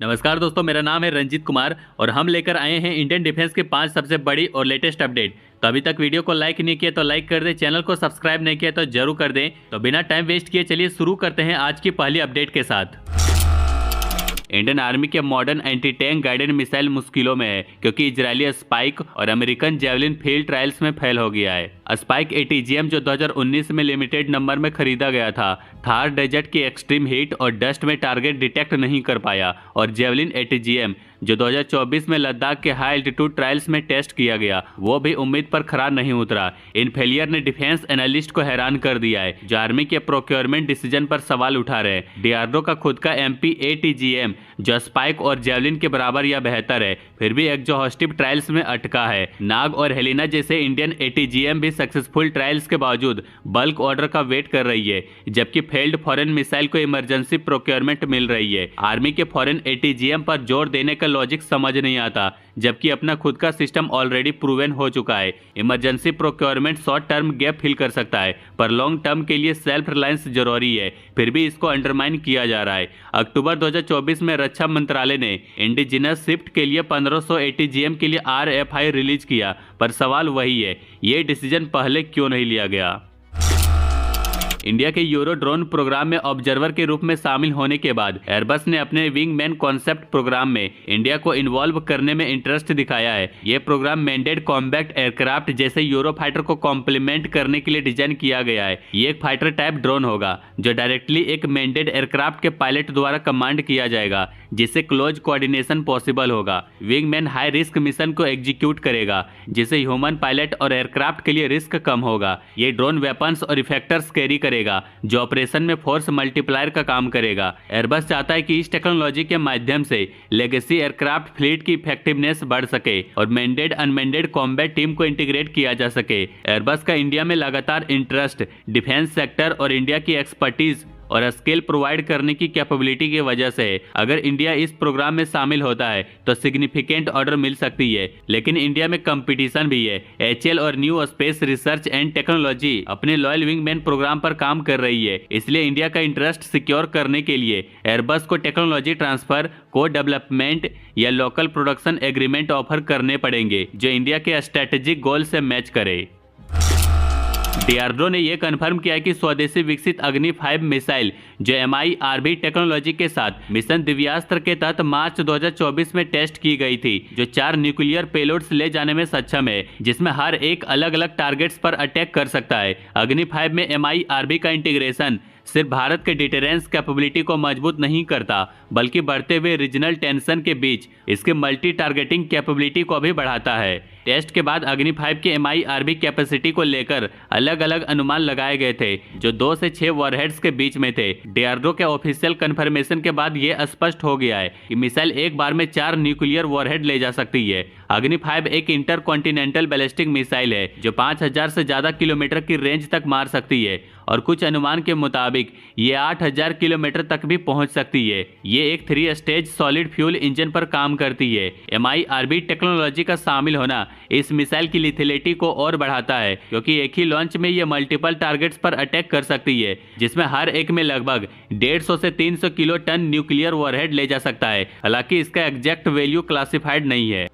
नमस्कार दोस्तों, मेरा नाम है रंजीत कुमार और हम लेकर आए हैं इंडियन डिफेंस की 5 सबसे बड़ी और लेटेस्ट अपडेट। तो अभी तक वीडियो को लाइक नहीं किया तो लाइक कर दें, चैनल को सब्सक्राइब नहीं किया तो जरूर कर दें। तो बिना टाइम वेस्ट किए चलिए शुरू करते हैं आज की पहली अपडेट के साथ। इंडियन आर्मी के modern anti tank guided missile मुश्किलों में है क्योंकि इजरायली स्पाइक और अमेरिकन जेवलिन फील्ड ट्रायल्स में फेल हो गया है। स्पाइक एटीजीएम जो 2019 में लिमिटेड नंबर में खरीदा गया था, थार डेजर्ट की एक्सट्रीम हीट और डस्ट में टारगेट डिटेक्ट नहीं कर पाया, और जेवलिन एटीजीएम जो 2024 में लद्दाख के हाई एल्टीट्यूड ट्रायल्स में टेस्ट किया गया, वो भी उम्मीद पर खरा नहीं उतरा। इन फेलियर ने डिफेंस एनालिस्ट को हैरान कर दिया है, जो आर्मी के प्रोक्योरमेंट डिसीजन पर सवाल उठा रहे हैं। डीआरडीओ का खुद का एमपी एटीजीएम जो स्पाइक और जेवलिन के बराबर या बेहतर है, फिर भी एग्जॉस्टिव ट्रायल्स में अटका है। नाग और हेलिना जैसे इंडियन एटीजीएम भी सक्सेसफुल ट्रायल्स के बावजूद बल्क ऑर्डर का वेट कर रही है, जबकि फेल्ड फॉरेन मिसाइल को इमरजेंसी प्रोक्योरमेंट मिल रही है। आर्मी के फॉरेन एटीजीएम पर जोर देने का लॉजिक समझ नहीं आता, जबकि अपना खुद का सिस्टम ऑलरेडी प्रूवन हो चुका है। Emergency procurement short term gap fill कर सकता है, पर लॉन्ग टर्म के लिए सेल्फ रिलायंस जरूरी है, फिर भी इसको अंडरमाइन किया जा रहा है। अक्टूबर 2024 में रक्षा मंत्रालय ने इंडिजिनस शिफ्ट के लिए 1500 एटीजीएम के लिए आरएफआई रिलीज किया, पर सवाल वही है, ये डिसीजन पहले क्यों नहीं लिया गया। इंडिया के यूरो ड्रोन प्रोग्राम में ऑब्जर्वर के रूप में शामिल होने के बाद एयरबस ने अपने विंगमैन कॉन्सेप्ट प्रोग्राम में इंडिया को इन्वॉल्व करने में इंटरेस्ट दिखाया है। यह प्रोग्राम मैंडेड कॉम्बैट एयरक्राफ्ट जैसे यूरो फाइटर को कॉम्प्लीमेंट करने के लिए डिजाइन किया गया है। ये एक फाइटर टाइप ड्रोन होगा जो डायरेक्टली एक मैंडेड एयरक्राफ्ट के पायलट द्वारा कमांड किया जाएगा, जिससे क्लोज कोऑर्डिनेशन पॉसिबल होगा। विंगमैन हाई रिस्क मिशन को एग्जीक्यूट करेगा, जिससे ह्यूमन पायलट और एयरक्राफ्ट के लिए रिस्क कम होगा। ये ड्रोन वेपन्स और इफेक्टर्स कैरी करेगा, जो ऑपरेशन में फोर्स मल्टीप्लायर का काम करेगा। एयरबस चाहता है कि इस टेक्नोलॉजी के माध्यम से लेगेसी एयरक्राफ्ट फ्लीट की इफेक्टिवनेस बढ़ सके और मैंडेड अनमैंडेड कॉम्बैट टीम को इंटीग्रेट किया जा सके। एयरबस का इंडिया में लगातार इंटरेस्ट डिफेंस सेक्टर और इंडिया की एक्सपर्टीज और स्केल प्रोवाइड करने की कैपेबिलिटी की वजह से है। अगर इंडिया इस प्रोग्राम में शामिल होता है तो सिग्निफिकेंट ऑर्डर मिल सकती है, लेकिन इंडिया में कंपटीशन भी है। एचएल और new space research and technology अपने लॉयल विंगमैन प्रोग्राम पर काम कर रही है, इसलिए इंडिया का इंटरेस्ट सिक्योर करने के लिए एयरबस को टेक्नोलॉजी ट्रांसफर, को डेवलपमेंट या लोकल प्रोडक्शन एग्रीमेंट ऑफर करने पड़ेंगे, जो इंडिया के स्ट्रेटेजिक गोल से मैच करे। डीआरडीओ ने यह कंफर्म किया कि स्वदेशी विकसित अग्नि 5 मिसाइल जो MIRV टेक्नोलॉजी के साथ मिशन दिव्यास्त्र के तहत मार्च 2024 में टेस्ट की गई थी, जो 4 न्यूक्लियर पेलोड्स ले जाने में सक्षम है, जिसमें हर एक अलग अलग टारगेट्स पर अटैक कर सकता है। अग्नि 5 में MIRV का इंटीग्रेशन सिर्फ भारत के डिटेरेंस कैपेबिलिटी को मजबूत नहीं करता, बल्कि बढ़ते हुए रीजनल टेंशन के बीच इसके मल्टी टारगेटिंग कैपेबिलिटी को भी बढ़ाता है। टेस्ट के बाद अग्नि 5 की MIRV कैपेसिटी को लेकर अलग अलग अनुमान लगाए गए थे, जो 2 से 6 वॉरहेड्स के बीच में थे। डीआरडीओ के ऑफिशियल कंफर्मेशन के बाद यह स्पष्ट हो गया है कि मिसाइल एक बार में 4 न्यूक्लियर वॉरहेड ले जा सकती है। अग्नि 5 एक इंटरकॉन्टिनेंटल बैलिस्टिक मिसाइल है जो 5000 से ज्यादा किलोमीटर की रेंज तक मार सकती है, और कुछ अनुमान के मुताबिक ये 8000 किलोमीटर तक भी पहुंच सकती है। ये एक 3 स्टेज सॉलिड फ्यूल इंजन पर काम करती है। MIRV टेक्नोलॉजी का शामिल होना इस मिसाइल की लिथिलिटी को और बढ़ाता है, क्योंकि एक ही लॉन्च में ये मल्टीपल टारगेट्स पर अटैक कर सकती है, जिसमें हर एक में लगभग 150 से 300 किलो टन न्यूक्लियर वॉरहेड ले जा सकता है। हालांकि इसका एग्जैक्ट वैल्यू क्लासिफाइड नहीं है।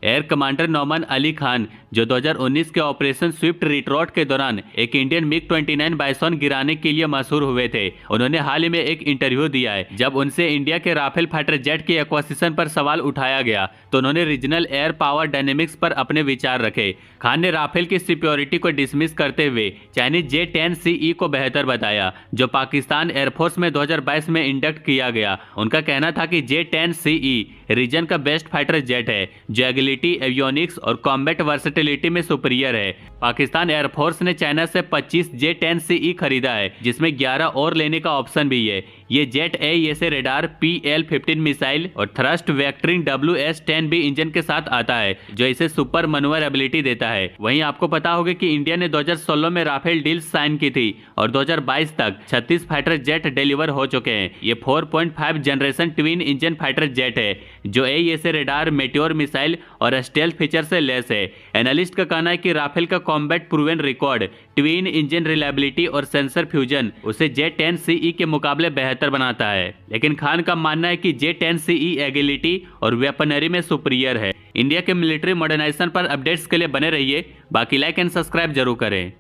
एयर कमांडर नौमान अली खान जो 2019 के ऑपरेशन स्विफ्ट रिट्रोट के दौरान एक इंडियन MiG-29 बाइसॉन गिराने के लिए मशहूर हुए थे, उन्होंने हाल ही में एक इंटरव्यू दिया है। जब उनसे इंडिया के राफेल फाइटर जेट की एक्विजिशन पर सवाल उठाया गया तो उन्होंने रीजनल एयर पावर डायनेमिक्स पर अपने विचार रखे। खान ने राफेल की सिक्योरिटी को डिसमिस करते हुए चाइनीज J-10CE को बेहतर बताया, जो पाकिस्तान एयरफोर्स में 2022 में इंडक्ट किया गया। उनका कहना था कि J-10CE रीजन का बेस्ट फाइटर जेट है, जो एगिलिटी, एवियोनिक्स और कॉम्बैट वर्सेटिलिटी में सुपीरियर है। पाकिस्तान एयरफोर्स ने चाइना से 25 J-10CE खरीदा है, जिसमें 11 और लेने का ऑप्शन भी है। ये jet AESA radar, PL-15 missile और थ्रस्ट वेक्टरिंग WS-10B इंजन के साथ आता है, जो इसे सुपर मनोवरेबिलिटी देता है। वहीं आपको पता होगा कि इंडिया ने 2016 में राफेल डील साइन की थी और 2022 तक 36 फाइटर जेट डिलीवर हो चुके हैं। ये 4.5 generation twin engine fighter jet है, जो AESA रेडार, मेट्योर मिसाइल और स्टेल्थ फीचर से लेस है। एनालिस्ट का कहना है कि राफेल का combat proven record twin engine reliability और सेंसर फ्यूजन उसे J-10CE के मुकाबले बेहतर बनाता है, लेकिन खान का मानना है कि J-10CE एगिलिटी और वेपनरी में सुपीरियर है। इंडिया के मिलिट्री मॉडर्नाइजेशन पर अपडेट्स के लिए बने रहिए। बाकी लाइक एंड सब्सक्राइब जरूर करें।